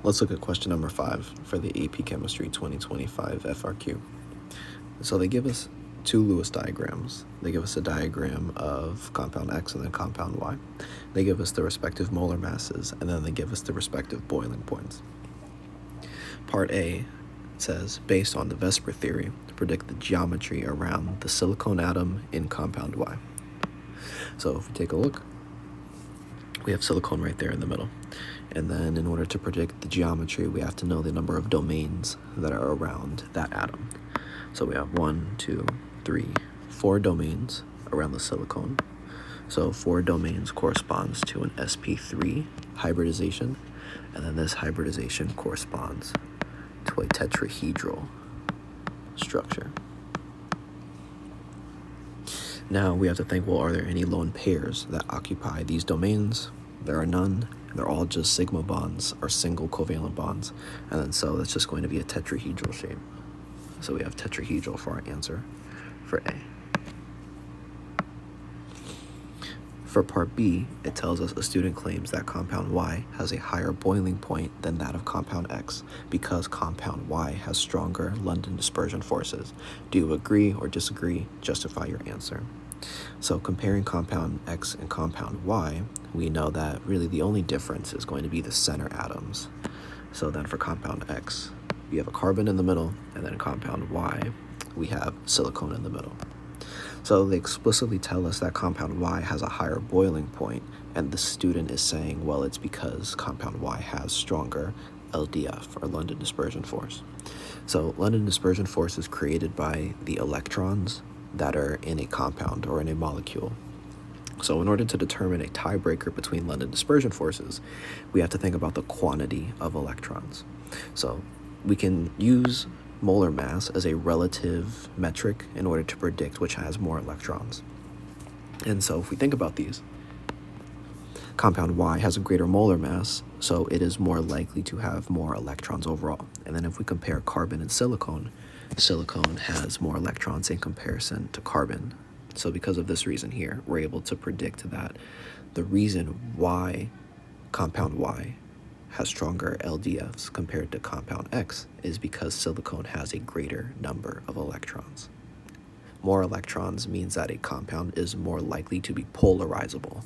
Let's look at question number 5 for the AP Chemistry 2025 FRQ. So they give us two Lewis diagrams. They give us a diagram of compound X and then compound Y. They give us the respective molar masses, and then they give us the respective boiling points. Part A says, based on the Vesper theory, predict the geometry around the silicon atom in compound Y. So if we take a look, we have silicon right there in the middle. And then in order to predict the geometry, we have to know the number of domains that are around that atom. So we have 1, 2, 3, 4 domains around the silicon. So 4 domains corresponds to an sp3 hybridization, and then this hybridization corresponds to a tetrahedral structure. Now we have to think, well, are there any lone pairs that occupy these domains? There are none. They're all just sigma bonds or single covalent bonds. And then so that's just going to be a tetrahedral shape. So we have tetrahedral for our answer for A. For part B, it tells us a student claims that compound Y has a higher boiling point than that of compound X because compound Y has stronger London dispersion forces. Do you agree or disagree? Justify your answer. So comparing compound X and compound Y, we know that really the only difference is going to be the center atoms. So then for compound X, we have a carbon in the middle, and then in compound Y, we have silicon in the middle. So they explicitly tell us that compound Y has a higher boiling point, and the student is saying, well, it's because compound Y has stronger LDF, or London dispersion force. So London dispersion force is created by the electrons that are in a compound or in a molecule. So in order to determine a tiebreaker between London dispersion forces, we have to think about the quantity of electrons. So we can use molar mass as a relative metric in order to predict which has more electrons. And so if we think about these, compound Y has a greater molar mass, so it is more likely to have more electrons overall. And then if we compare carbon and silicon, silicon has more electrons in comparison to carbon. So because of this reason here, we're able to predict that the reason why compound Y has stronger LDFs compared to compound X is because silicon has a greater number of electrons. More electrons means that a compound is more likely to be polarizable.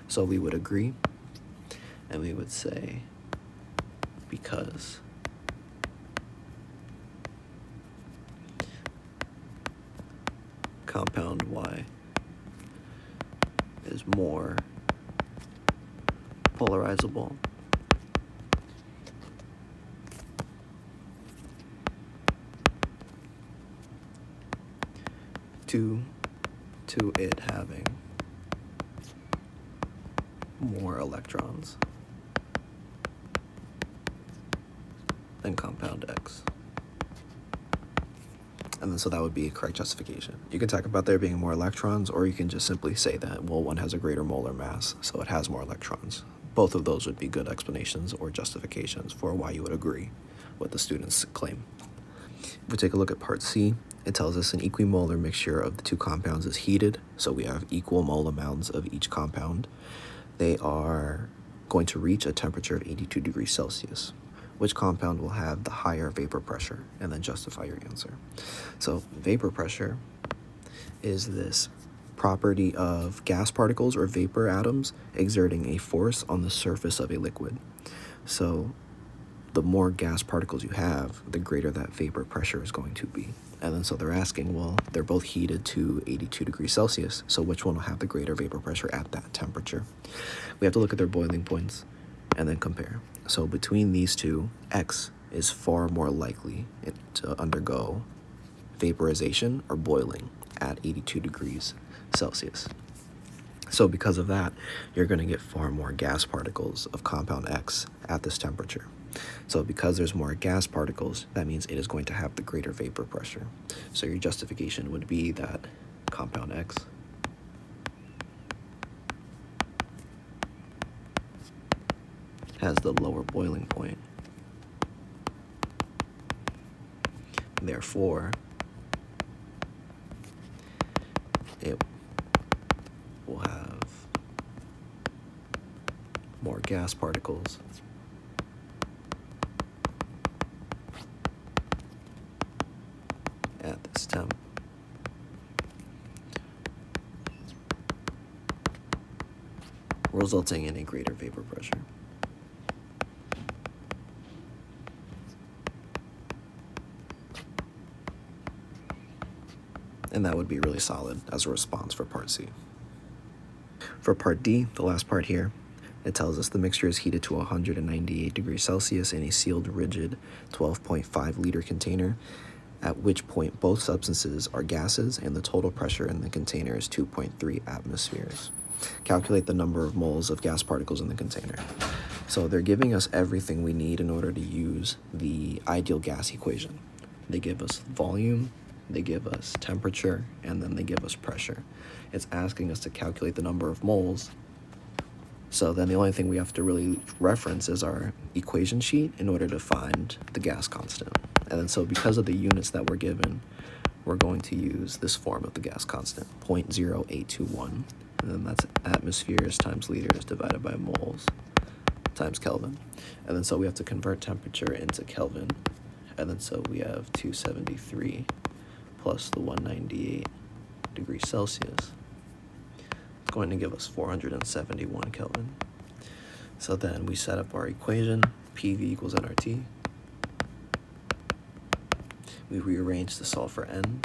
So we would agree, and we would say because compound Y is more polarizable, due to it having more electrons than compound X. And then so that would be a correct justification. You can talk about there being more electrons, or you can just simply say that, well, one has a greater molar mass, so it has more electrons. Both of those would be good explanations or justifications for why you would agree with the student's claim. If we take a look at part C, it tells us an equimolar mixture of the two compounds is heated, so we have equal mole amounts of each compound. They are going to reach a temperature of 82 degrees Celsius. Which compound will have the higher vapor pressure? And then justify your answer. So vapor pressure is this property of gas particles or vapor atoms exerting a force on the surface of a liquid. So the more gas particles you have, the greater that vapor pressure is going to be. And then so they're asking, well, they're both heated to 82 degrees Celsius, so which one will have the greater vapor pressure at that temperature? We have to look at their boiling points and then compare. So between these two, X is far more likely to undergo vaporization or boiling at 82 degrees Celsius. So because of that, you're going to get far more gas particles of compound X at this temperature. So because there's more gas particles, that means it is going to have the greater vapor pressure. So your justification would be that compound X has the lower boiling point. Therefore, it will have more gas particles temp, resulting in a greater vapor pressure. And that would be really solid as a response for part C. For part D, the last part here, it tells us the mixture is heated to 198 degrees Celsius in a sealed, rigid 12.5 liter container, at which point both substances are gases and the total pressure in the container is 2.3 atmospheres. Calculate the number of moles of gas particles in the container. So they're giving us everything we need in order to use the ideal gas equation. They give us volume, they give us temperature, and then they give us pressure. It's asking us to calculate the number of moles. So then the only thing we have to really reference is our equation sheet in order to find the gas constant. And then so because of the units that we're given, we're going to use this form of the gas constant, 0.0821. And then that's atmospheres times liters divided by moles times Kelvin. And then so we have to convert temperature into Kelvin. And then so we have 273 plus the 198 degrees Celsius. It's going to give us 471 Kelvin. So then we set up our equation, PV equals nRT. We rearrange to solve for N.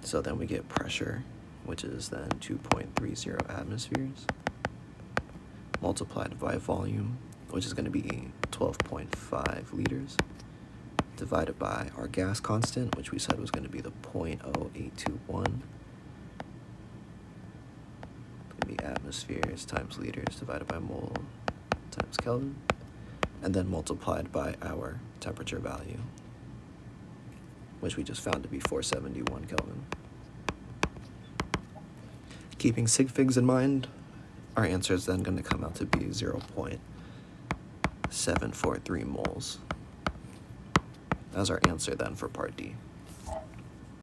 So then we get pressure, which is then 2.30 atmospheres, multiplied by volume, which is going to be 12.5 liters, divided by our gas constant, which we said was going to be the 0.0821. Be atmospheres times liters divided by mole times Kelvin, and then multiplied by our temperature value, which we just found to be 471 Kelvin. Keeping sig figs in mind, our answer is then going to come out to be 0.743 moles as our answer then for part D.